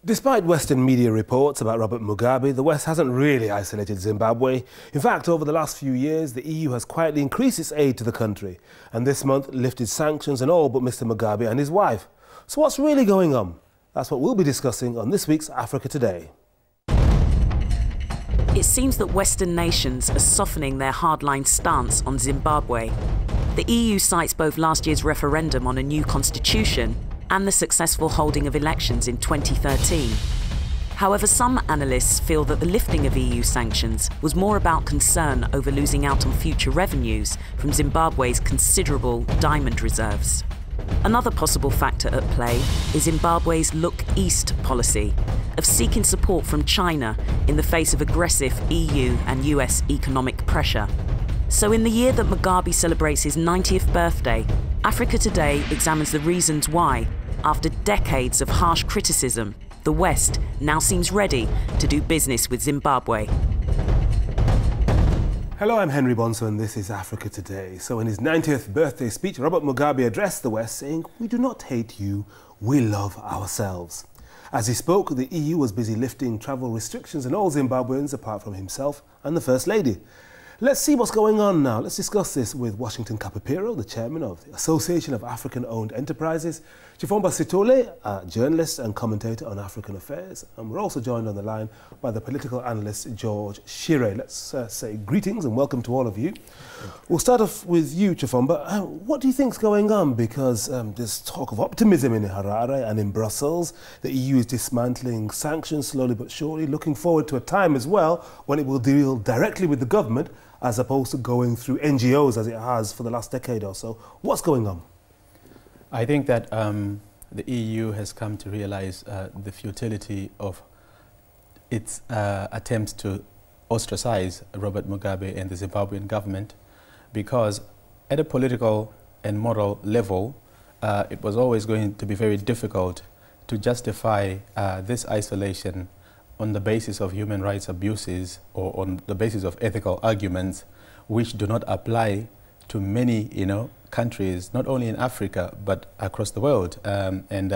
Despite Western media reports about Robert Mugabe, the West hasn't really isolated Zimbabwe. In fact, over the last few years, the EU has quietly increased its aid to the country, and this month lifted sanctions on all but Mr. Mugabe and his wife. So what's really going on? That's what we'll be discussing on this week's Africa Today. It seems that Western nations are softening their hardline stance on Zimbabwe. The EU cites both last year's referendum on a new constitution and the successful holding of elections in 2013. However, some analysts feel that the lifting of EU sanctions was more about concern over losing out on future revenues from Zimbabwe's considerable diamond reserves. Another possible factor at play is Zimbabwe's Look East policy of seeking support from China in the face of aggressive EU and US economic pressure. So in the year that Mugabe celebrates his 90th birthday, Africa Today examines the reasons why, after decades of harsh criticism, the West now seems ready to do business with Zimbabwe. Hello, I'm Henry Bonsu and this is Africa Today. So in his 90th birthday speech, Robert Mugabe addressed the West saying, "We do not hate you, we love ourselves." As he spoke, the EU was busy lifting travel restrictions on all Zimbabweans apart from himself and the First Lady. Let's see what's going on now. Let's discuss this with Washington Kapapiro, the chairman of the Association of African-Owned Enterprises, Chofamba Sithole, a journalist and commentator on African affairs, and we're also joined on the line by the political analyst George Shire. Let's say greetings and welcome to all of you. We'll start off with you, Chofamba. What do you think's going on? Because there's talk of optimism in Harare and in Brussels. The EU is dismantling sanctions slowly but surely, looking forward to a time as well when it will deal directly with the government as opposed to going through NGOs as it has for the last decade or so. What's going on? I think that the EU has come to realize the futility of its attempts to ostracize Robert Mugabe and the Zimbabwean government, because at a political and moral level, it was always going to be very difficult to justify this isolation on the basis of human rights abuses or on the basis of ethical arguments which do not apply to many, countries, not only in Africa, but across the world, and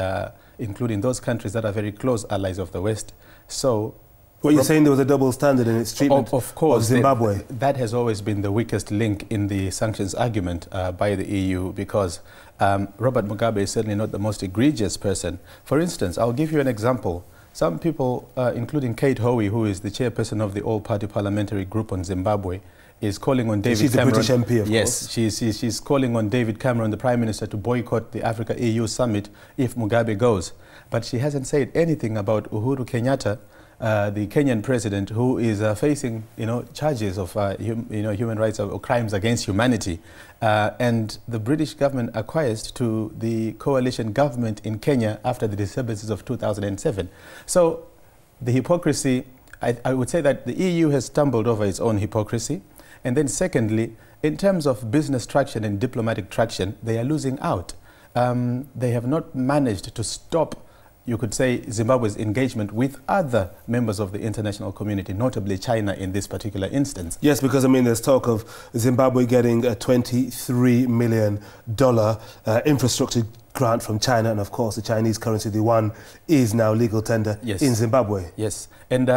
including those countries that are very close allies of the West. So, well, you're saying there was a double standard in its treatment of course, of Zimbabwe? That has always been the weakest link in the sanctions argument by the EU, because Robert Mugabe is certainly not the most egregious person. For instance, I'll give you an example. Some people, including Kate Hoey, who is the chairperson of the All-Party Parliamentary Group on Zimbabwe, is calling on David Cameron. She's the British MP, of course. Yes, she's calling on David Cameron, the Prime Minister, to boycott the Africa-EU summit if Mugabe goes. But she hasn't said anything about Uhuru Kenyatta, the Kenyan president, who is facing, charges of, human rights or crimes against humanity. And the British government acquiesced to the coalition government in Kenya after the disturbances of 2007. So the hypocrisy, I would say that the EU has stumbled over its own hypocrisy. And then secondly, in terms of business traction and diplomatic traction, they are losing out. They have not managed to stop, you could say, Zimbabwe's engagement with other members of the international community, notably China in this particular instance. Yes, because there's talk of Zimbabwe getting a $23 million infrastructure grant from China, and of course the Chinese currency, the yuan, is now legal tender in Zimbabwe. Yes, and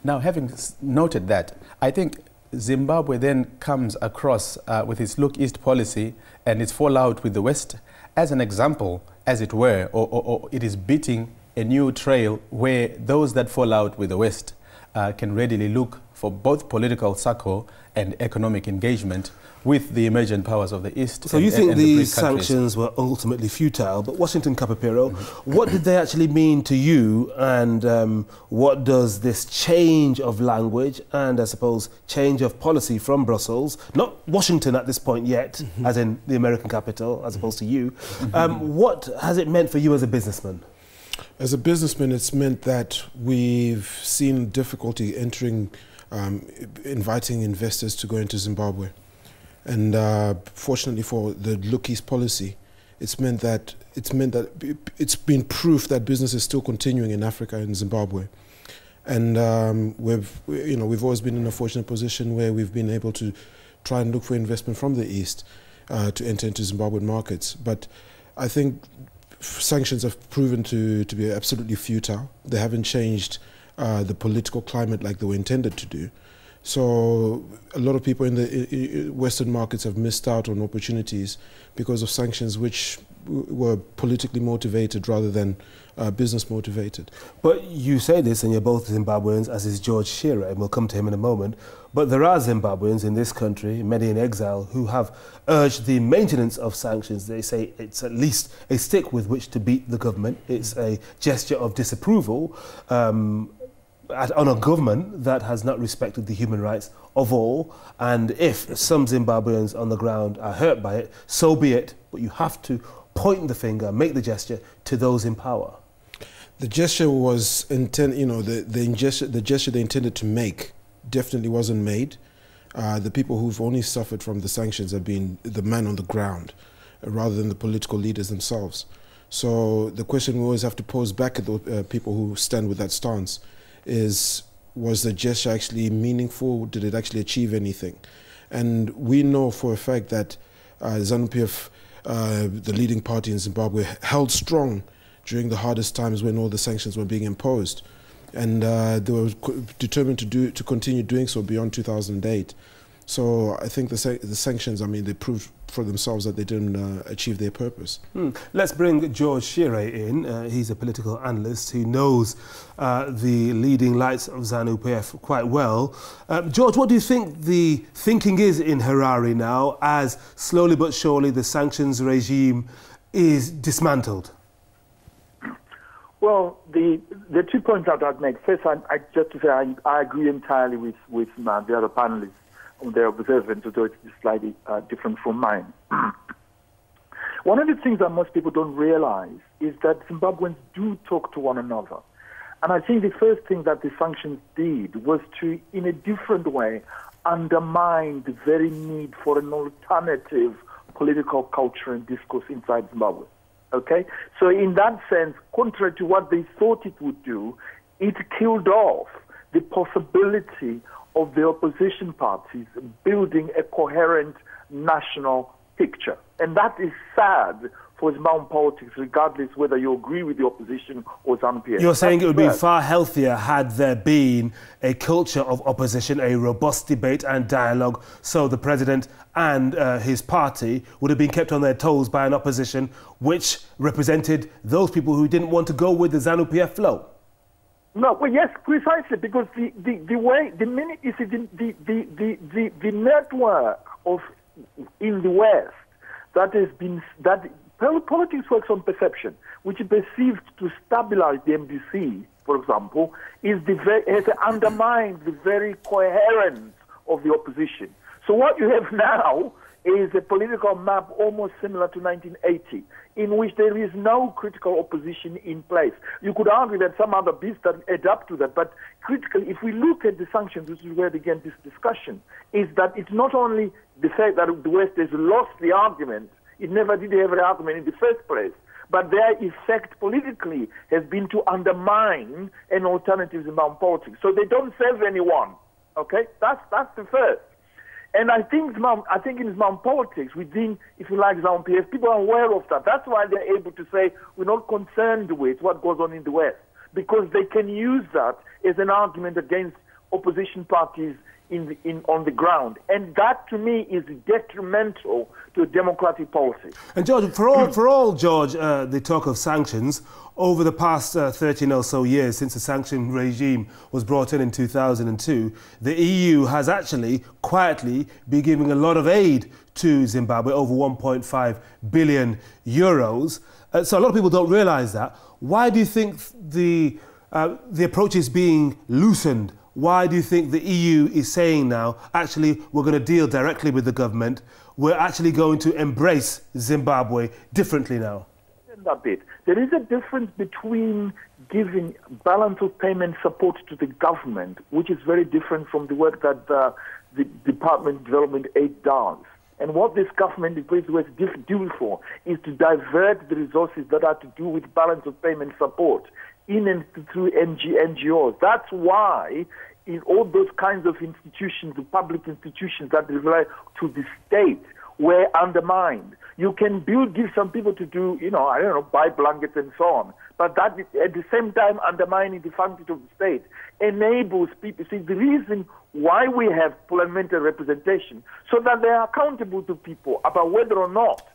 now having noted that, I think Zimbabwe then comes across with its Look East policy and its fallout with the West as an example, as it were, or it is beating a new trail where those that fall out with the West can readily look for both political succor and economic engagement with the emergent powers of the East. So you think these sanctions were ultimately futile, but Washington Kapapiro, what did they actually mean to you, and what does this change of language and, I suppose, change of policy from Brussels, not Washington at this point yet, as in the American capital, as opposed to you, what has it meant for you as a businessman? As a businessman, it's meant that we've seen difficulty entering, inviting investors to go into Zimbabwe. And fortunately for the Look East policy, it's been proof that business is still continuing in Africa and Zimbabwe. And we've always been in a fortunate position where we've been able to try and look for investment from the East to enter into Zimbabwean markets. But I think sanctions have proven to be absolutely futile. They haven't changed the political climate like they were intended to do. So a lot of people in the Western markets have missed out on opportunities because of sanctions which were politically motivated rather than business motivated. But you say this, and you're both Zimbabweans, as is George Shire, and we'll come to him in a moment. But there are Zimbabweans in this country, many in exile, who have urged the maintenance of sanctions. They say it's at least a stick with which to beat the government. It's a gesture of disapproval on a government that has not respected the human rights of all. And if some Zimbabweans on the ground are hurt by it, so be it. But you have to point the finger, make the gesture to those in power. The gesture was the gesture they intended to make definitely wasn't made. The people who've only suffered from the sanctions have been the men on the ground, rather than the political leaders themselves. So the question we always have to pose back at the people who stand with that stance is, was the gesture actually meaningful? Did it actually achieve anything? And we know for a fact that ZANU-PF, the leading party in Zimbabwe, held strong during the hardest times when all the sanctions were being imposed. And they were determined to continue doing so beyond 2008. So I think the sanctions, I mean, they proved for themselves that they didn't achieve their purpose. Let's bring George Shire in. He's a political analyst who knows the leading lights of ZANU-PF quite well. George, what do you think the thinking is in Harare now, as slowly but surely the sanctions regime is dismantled? Well, the 2 points that I'd make. First, just to say I agree entirely with the other panelists on their observance, although it's slightly different from mine. One of the things that most people don't realize is that Zimbabweans do talk to one another. And I think the first thing that the sanctions did was to, in a different way, undermine the very need for an alternative political culture and discourse inside Zimbabwe. Okay? So in that sense, contrary to what they thought it would do, it killed off the possibility of the opposition parties building a coherent national picture. And that is sad for Zimbabwean politics, regardless whether you agree with the opposition or ZANU-PF. You're saying it would be far healthier had there been a culture of opposition, a robust debate and dialogue, so the president and his party would have been kept on their toes by an opposition which represented those people who didn't want to go with the ZANU-PF flow. No, well, yes, precisely, because the network of in the West that politics works on perception, which is perceived to stabilize the MDC, for example, has undermined the very coherence of the opposition. So what you have now is a political map almost similar to 1980, in which there is no critical opposition in place. You could argue that some other bits that adapt to that, but critically, if we look at the sanctions, which is where again this discussion, is that it's not only the fact that the West has lost the argument, it never did have an argument in the first place, but their effect politically has been to undermine an alternative Zimbabwean politics. So they don't serve anyone, okay? That's the first. And I think in Zimbabwean politics, within, if you like, ZANU-PF, people are aware of that. That's why they're able to say, we're not concerned with what goes on in the West, because they can use that as an argument against opposition parties on the ground. And that, to me, is detrimental to democratic policy. And George, for all George, the talk of sanctions, over the past 13 or so years since the sanction regime was brought in 2002, the EU has actually quietly been giving a lot of aid to Zimbabwe, over 1.5 billion euros. So a lot of people don't realise that. Why do you think the approach is being loosened? Why do you think the EU is saying now, actually, we're going to deal directly with the government, we're actually going to embrace Zimbabwe differently now? A bit. There is a difference between giving balance of payment support to the government, which is very different from the work that the Department of Development Aid does. And what this government in place was due for is to divert the resources that are to do with balance of payment support in and through NGOs. That's why in all those kinds of institutions, the public institutions that rely to the state, were undermined. You can give some people to do, I don't know, buy blankets and so on. But that is, at the same time, undermining the function of the state enables people. See, the reason why we have parliamentary representation, so that they are accountable to people about whether or not,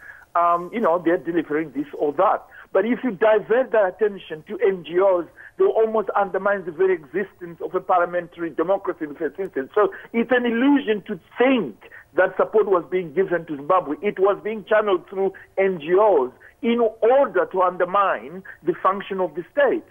they're delivering this or that. But if you divert their attention to NGOs, they almost undermine the very existence of a parliamentary democracy in the first instance. So it's an illusion to think that support was being given to Zimbabwe. It was being channeled through NGOs in order to undermine the function of the state.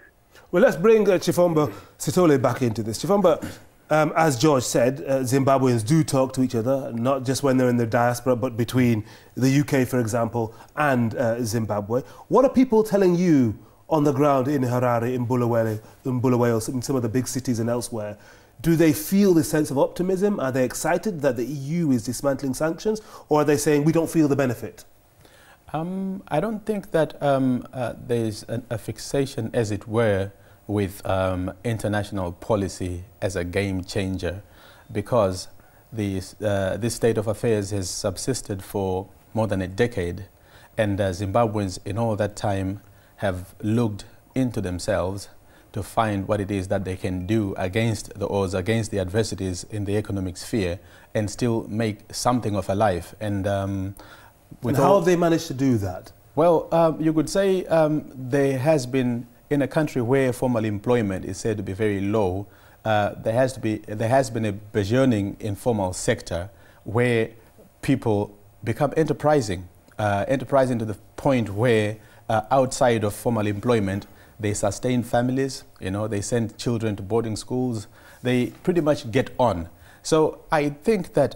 Well, let's bring Chofamba Sithole back into this. Chofamba, as George said, Zimbabweans do talk to each other, not just when they're in the diaspora, but between the UK, for example, and Zimbabwe. What are people telling you on the ground in Harare, in Bulawayo, in some of the big cities and elsewhere? Do they feel this sense of optimism? Are they excited that the EU is dismantling sanctions? Or are they saying, we don't feel the benefit? I don't think that there's a fixation, as it were, with international policy as a game changer, because this state of affairs has subsisted for more than a decade, and Zimbabweans in all that time have looked into themselves to find what it is that they can do against the odds, against the adversities in the economic sphere, and still make something of a life. And how have they managed to do that? Well, you could say there has been, in a country where formal employment is said to be very low, there has been a burgeoning informal sector where people become enterprising to the point where outside of formal employment, they sustain families, they send children to boarding schools, they pretty much get on. So I think that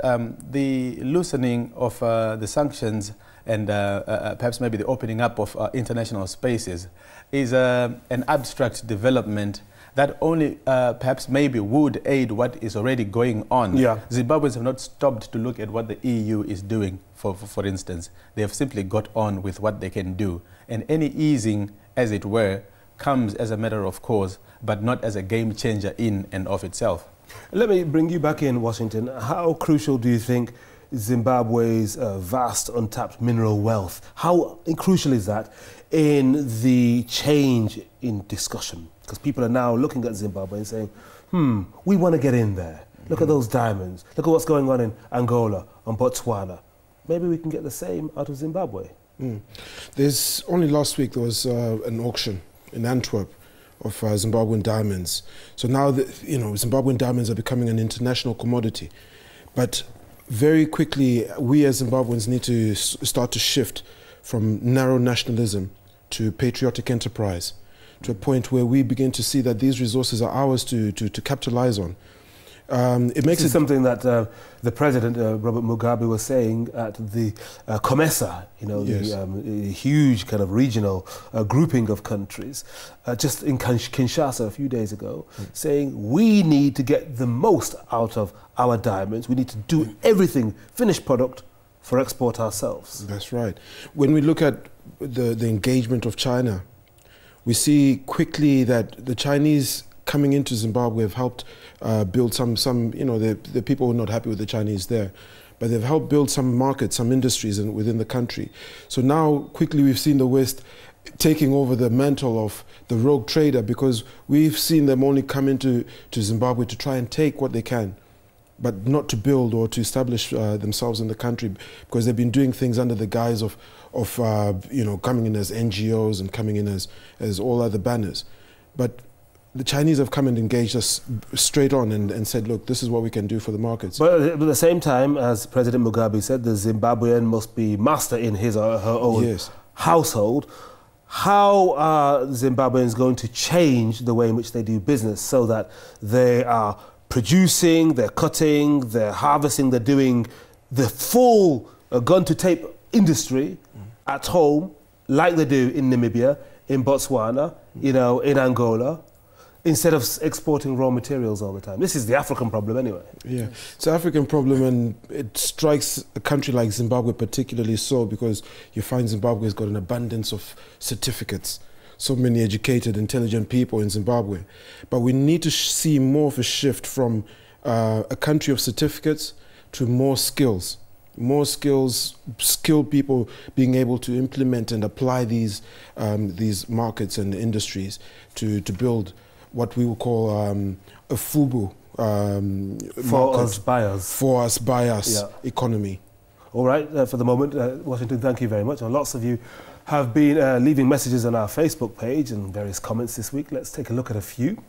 the loosening of the sanctions and perhaps maybe the opening up of international spaces is an abstract development that only perhaps maybe would aid what is already going on. Yeah. Zimbabweans have not stopped to look at what the EU is doing, for instance. They have simply got on with what they can do. And any easing, as it were, comes as a matter of course, but not as a game changer in and of itself. Let me bring you back in, Washington. How crucial do you think Zimbabwe's vast untapped mineral wealth, how crucial is that in the change in discussion? Because people are now looking at Zimbabwe and saying, we want to get in there. Look at those diamonds. Look at what's going on in Angola and Botswana. Maybe we can get the same out of Zimbabwe. There's only last week there was an auction in Antwerp of Zimbabwean diamonds. So now Zimbabwean diamonds are becoming an international commodity. But very quickly, we as Zimbabweans need to start to shift from narrow nationalism to patriotic enterprise, to a point where we begin to see that these resources are ours to capitalize on. It makes it something that the president, Robert Mugabe, was saying at the COMESA, the huge kind of regional grouping of countries, just in Kinshasa a few days ago, saying we need to get the most out of our diamonds. We need to do everything, finished product, for export ourselves. That's right. When we look at the engagement of China, we see quickly that the Chinese coming into Zimbabwe have helped build some the people who are not happy with the Chinese there, but they've helped build some markets, some industries within the country. So now quickly we've seen the West taking over the mantle of the rogue trader, because we've seen them only come into Zimbabwe to try and take what they can, but not to build or to establish themselves in the country, because they've been doing things under the guise of coming in as NGOs and coming in as all other banners. But the Chinese have come and engaged us straight on and said, look, this is what we can do for the markets. But at the same time, as President Mugabe said, the Zimbabwean must be master in his or her own household. How are Zimbabweans going to change the way in which they do business so that they are producing, they're cutting, they're harvesting, they're doing the full gun-to-tape industry at home, like they do in Namibia, in Botswana, in Angola, instead of exporting raw materials all the time? This is the African problem anyway. Yeah, it's an African problem, and it strikes a country like Zimbabwe particularly so, because you find Zimbabwe's got an abundance of certificates. So many educated, intelligent people in Zimbabwe. But we need to see more of a shift from a country of certificates to more skills. more skilled people being able to implement and apply these markets and industries to build what we will call a FUBU, for us by us economy. All right, for the moment, Washington, thank you very much. And lots of you have been leaving messages on our Facebook page and various comments this week. Let's take a look at a few.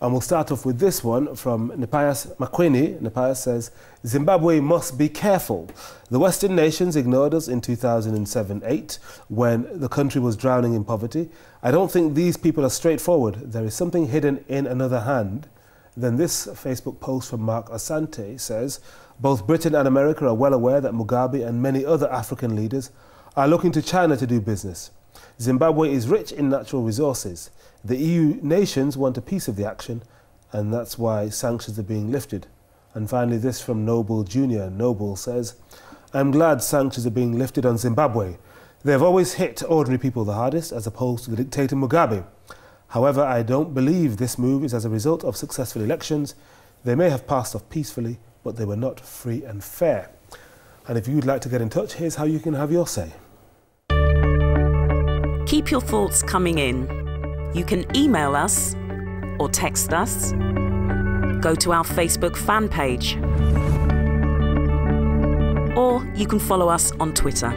And we'll start off with this one from Nipias Makweni. Nipias says, Zimbabwe must be careful. The Western nations ignored us in 2007-8 when the country was drowning in poverty. I don't think these people are straightforward. There is something hidden in another hand. Then this Facebook post from Mark Asante says, both Britain and America are well aware that Mugabe and many other African leaders are looking to China to do business. Zimbabwe is rich in natural resources. The EU nations want a piece of the action, and that's why sanctions are being lifted. And finally, this from Noble Jr. Noble says, I'm glad sanctions are being lifted on Zimbabwe. They have always hit ordinary people the hardest, as opposed to the dictator Mugabe. However, I don't believe this move is as a result of successful elections. They may have passed off peacefully, but they were not free and fair. And if you'd like to get in touch, here's how you can have your say. Keep your thoughts coming in. You can email us or text us. Go to our Facebook fan page. Or you can follow us on Twitter.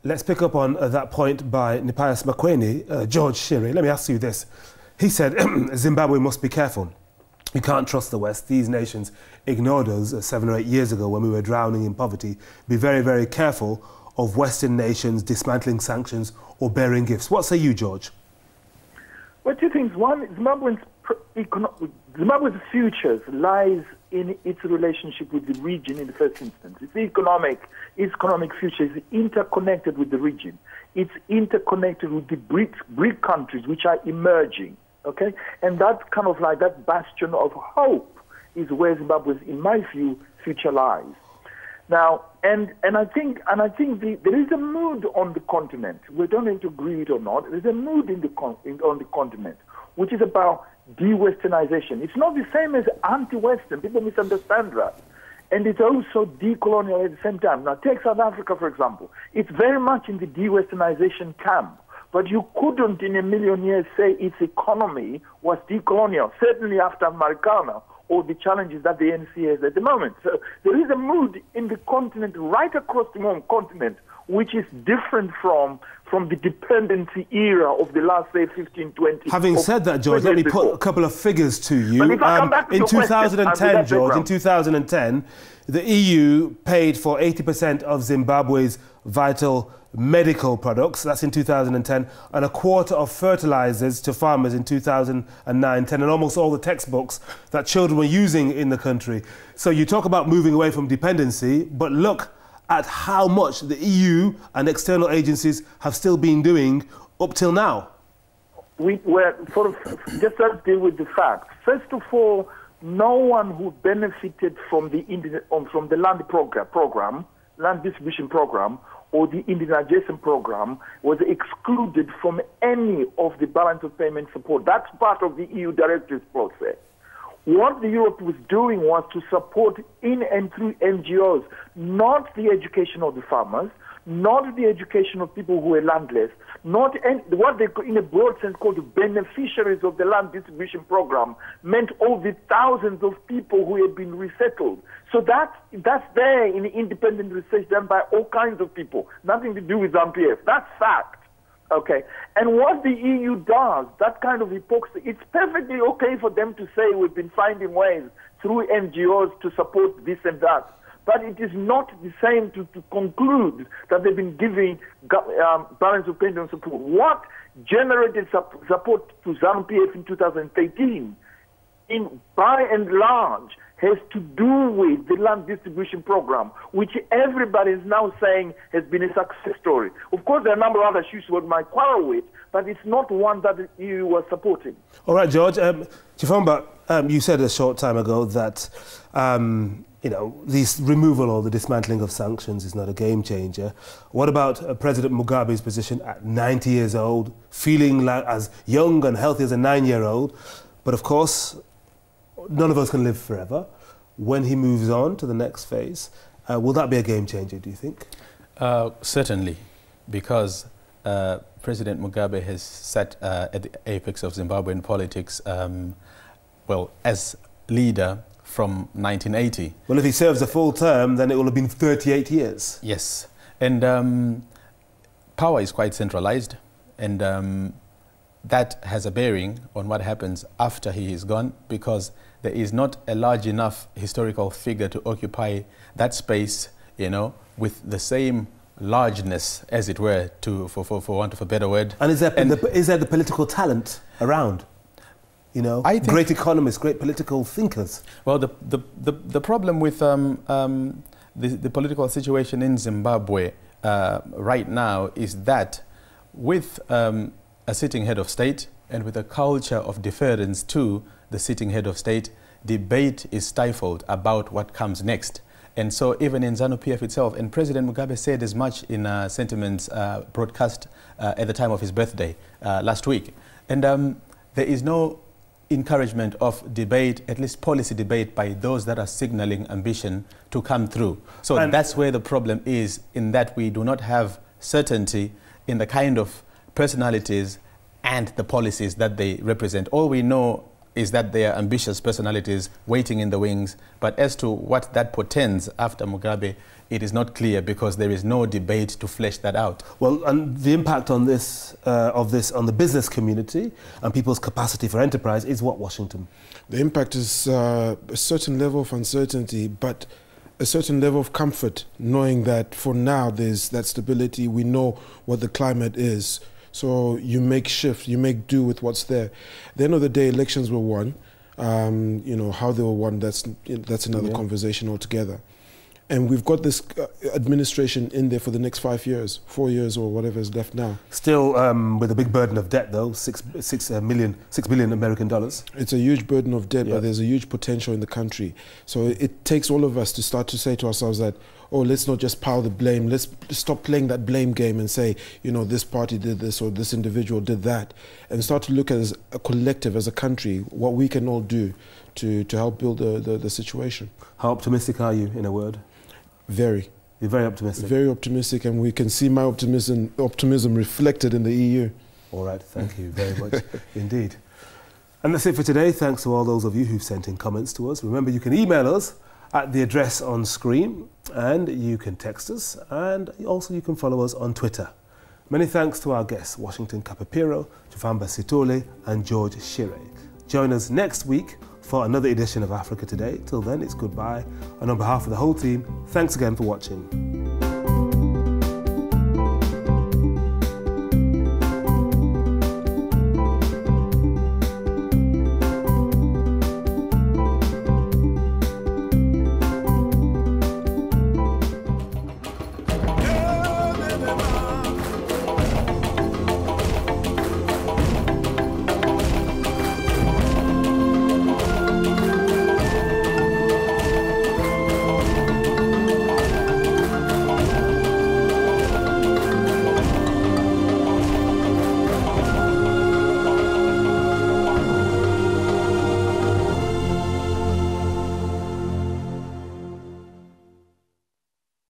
Let's pick up on that point by Nipias Makweni, George Shire. Let me ask you this. He said, Zimbabwe must be careful. We can't trust the West. These nations ignored us 7 or 8 years ago when we were drowning in poverty. Be very, very careful of Western nations dismantling sanctions or bearing gifts. What say you, George? Well, two things. One, Zimbabwe's future lies in its relationship with the region in the first instance. Its economic future is interconnected with the region. It's interconnected with the BRIC countries, which are emerging. Okay, and that's kind of like that bastion of hope is where Zimbabwe's, in my view, future lies. Now, and I think there is a mood on the continent. We don't need to agree it or not. There is a mood on the continent, which is about de-Westernization. It's not the same as anti-Western. People misunderstand that. And it's also decolonial at the same time. Now, take South Africa, for example. It's very much in the de-Westernization camp. But you couldn't in a million years say its economy was decolonial, certainly after Marikana or the challenges that the ANC has at the moment. So there is a mood in the continent, right across the home continent, which is different from the dependency era of the last, say, 15, 20. Having said that, George, let me put a couple of figures to you. In 2010, George, in 2010, the EU paid for 80% of Zimbabwe's vital medical products, that's in 2010, and a quarter of fertilizers to farmers in 2009-10, and almost all the textbooks that children were using in the country. So you talk about moving away from dependency, but look at how much the EU and external agencies have still been doing up till now. Just let's deal with the facts. First of all, no one who benefited from the land program, land distribution program, or the indigenization program was excluded from any of the balance of payment support. That's part of the EU directives process. What the Europe was doing was to support in and through NGOs, not the education of the farmers, not the education of people who were landless, not what they, in a broad sense, called the beneficiaries of the land distribution program, meant all the thousands of people who had been resettled. So that's there in the independent research done by all kinds of people, nothing to do with ZANU-PF. That's fact. Okay, and what the EU does, that kind of hypocrisy, it's perfectly okay for them to say we've been finding ways through NGOs to support this and that. But it is not the same to conclude that they've been giving balance of payment support. What generated support to ZANU-PF in 2013, by and large, has to do with the land distribution program, which everybody is now saying has been a success story. Of course, there are a number of other issues we might quarrel with, but it's not one that the EU was supporting. All right, George. Chofamba, you said a short time ago that this removal or the dismantling of sanctions is not a game changer. What about President Mugabe's position at 90 years old, feeling like as young and healthy as a 9-year-old? But of course, none of us can live forever. When he moves on to the next phase, will that be a game changer, do you think? Certainly, because President Mugabe has sat at the apex of Zimbabwean politics, well, as leader from 1980. Well, if he serves a full term, then it will have been 38 years. Yes, and power is quite centralized, and that has a bearing on what happens after he is gone, because there is not a large enough historical figure to occupy that space, you know, with the same largeness, as it were, for want of a better word. And is there the political talent around? You know, I think great economists, great political thinkers. Well, the problem with the political situation in Zimbabwe right now is that with a sitting head of state and with a culture of deference to the sitting head of state, debate is stifled about what comes next. And so even in ZANU-PF itself, and President Mugabe said as much in sentiments broadcast at the time of his birthday last week. And there is no encouragement of debate, at least policy debate, by those that are signaling ambition to come through. So that's where the problem is, in that we do not have certainty in the kind of personalities and the policies that they represent. All we know is that they are ambitious personalities waiting in the wings, but as to what that portends after Mugabe, it is not clear, because there is no debate to flesh that out. Well, and the impact on this, on the business community and people's capacity for enterprise is what, Washington? The impact is a certain level of uncertainty, but a certain level of comfort, knowing that for now there's that stability. We know what the climate is. So you make shift, you make do with what's there. At the end of the day, elections were won. You know, how they were won, that's another conversation altogether. And we've got this administration in there for the next 5 years, 4 years, or whatever is left now. Still with a big burden of debt, though, $6 billion American dollars. It's a huge burden of debt, but there's a huge potential in the country. So it takes all of us to start to say to ourselves that, oh, let's not just pile the blame. Let's stop playing that blame game and say, you know, this party did this or this individual did that, and start to look at as a collective, as a country, what we can all do to help build the situation. How optimistic are you, in a word? Very. You're very optimistic? Very optimistic, and we can see my optimism reflected in the EU. All right, thank you very much indeed. And that's it for today. Thanks to all those of you who've sent in comments to us. Remember, you can email us at the address on screen, and you can text us, and also you can follow us on Twitter. Many thanks to our guests, Washington Kapapiro, Chofamba Sithole and George Shire. Join us next week for another edition of Africa Today. Till then, it's goodbye. And on behalf of the whole team, thanks again for watching.